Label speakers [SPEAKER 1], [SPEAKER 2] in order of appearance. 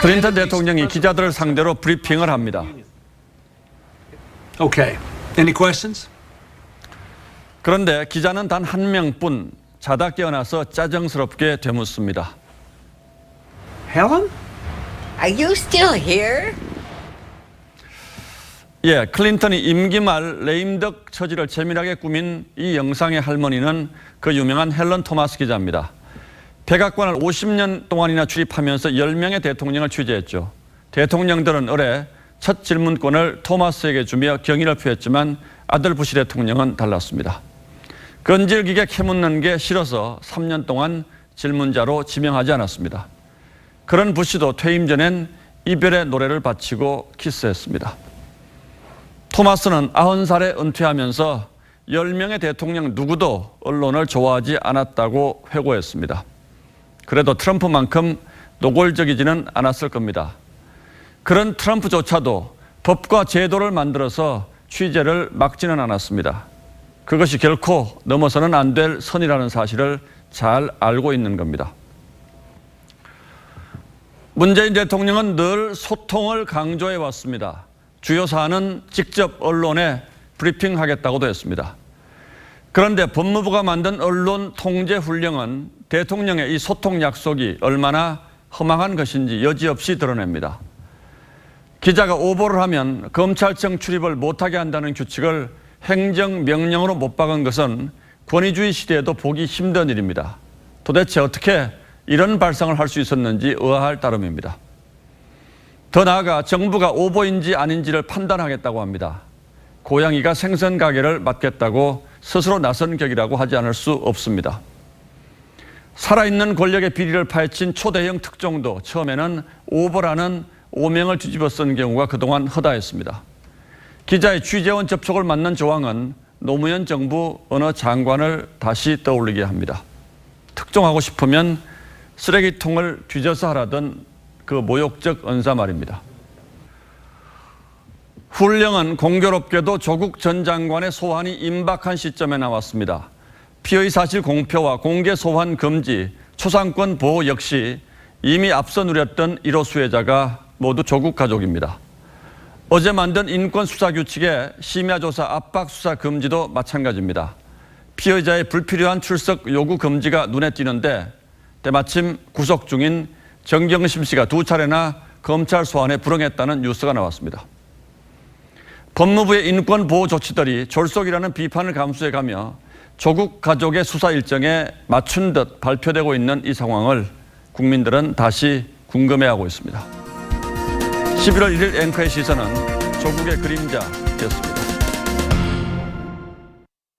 [SPEAKER 1] 클린턴 대통령이 기자들을 상대로 브리핑을 합니다.
[SPEAKER 2] Okay. Any questions?
[SPEAKER 1] 그런데 기자는 단 한 명뿐 자다 깨어나서 짜증스럽게 되묻습니다.
[SPEAKER 2] Helen?
[SPEAKER 3] Are you still here?
[SPEAKER 1] 예, 클린턴이 임기 말 레임덕 처지를 재미나게 꾸민 이 영상의 할머니는 그 유명한 헬런 토마스 기자입니다. 백악관을 50년 동안이나 출입하면서 10명의 대통령을 취재했죠. 대통령들은 올해 첫 질문권을 토마스에게 주며 경의를 표했지만 아들 부시 대통령은 달랐습니다. 건질기게 캐묻는 게 싫어서 3년 동안 질문자로 지명하지 않았습니다. 그런 부시도 퇴임 전엔 이별의 노래를 바치고 키스했습니다. 토마스는 90살에 은퇴하면서 10명의 대통령 누구도 언론을 좋아하지 않았다고 회고했습니다. 그래도 트럼프만큼 노골적이지는 않았을 겁니다. 그런 트럼프조차도 법과 제도를 만들어서 취재를 막지는 않았습니다. 그것이 결코 넘어서는 안 될 선이라는 사실을 잘 알고 있는 겁니다. 문재인 대통령은 늘 소통을 강조해 왔습니다. 주요 사안은 직접 언론에 브리핑하겠다고도 했습니다. 그런데 법무부가 만든 언론 통제 훈령은 대통령의 이 소통 약속이 얼마나 허망한 것인지 여지없이 드러냅니다. 기자가 오보를 하면 검찰청 출입을 못하게 한다는 규칙을 행정명령으로 못 박은 것은 권위주의 시대에도 보기 힘든 일입니다. 도대체 어떻게 이런 발상을 할 수 있었는지 의아할 따름입니다. 더 나아가 정부가 오보인지 아닌지를 판단하겠다고 합니다. 고양이가 생선 가게를 맡겠다고 스스로 나선 격이라고 하지 않을 수 없습니다. 살아있는 권력의 비리를 파헤친 초대형 특종도 처음에는 오보라는 오명을 뒤집어 쓴 경우가 그동안 허다했습니다. 기자의 취재원 접촉을 막는 조항은 노무현 정부 어느 장관을 다시 떠올리게 합니다. 특종하고 싶으면 쓰레기통을 뒤져서 하라던 그 모욕적 언사 말입니다. 훈령은 공교롭게도 조국 전 장관의 소환이 임박한 시점에 나왔습니다. 피의 사실 공표와 공개 소환 금지, 초상권 보호 역시 이미 앞서 누렸던 1호 수혜자가 모두 조국 가족입니다. 어제 만든 인권수사규칙의 심야조사 압박수사 금지도 마찬가지입니다. 피의자의 불필요한 출석 요구 금지가 눈에 띄는데 때마침 구속 중인 정경심 씨가 2차례나 검찰 소환에 불응했다는 뉴스가 나왔습니다. 법무부의 인권보호 조치들이 졸속이라는 비판을 감수해가며 조국 가족의 수사 일정에 맞춘 듯 발표되고 있는 이 상황을 국민들은 다시 궁금해하고 있습니다. 11월 1일 앵커의 시선은 조국의 그림자였습니다.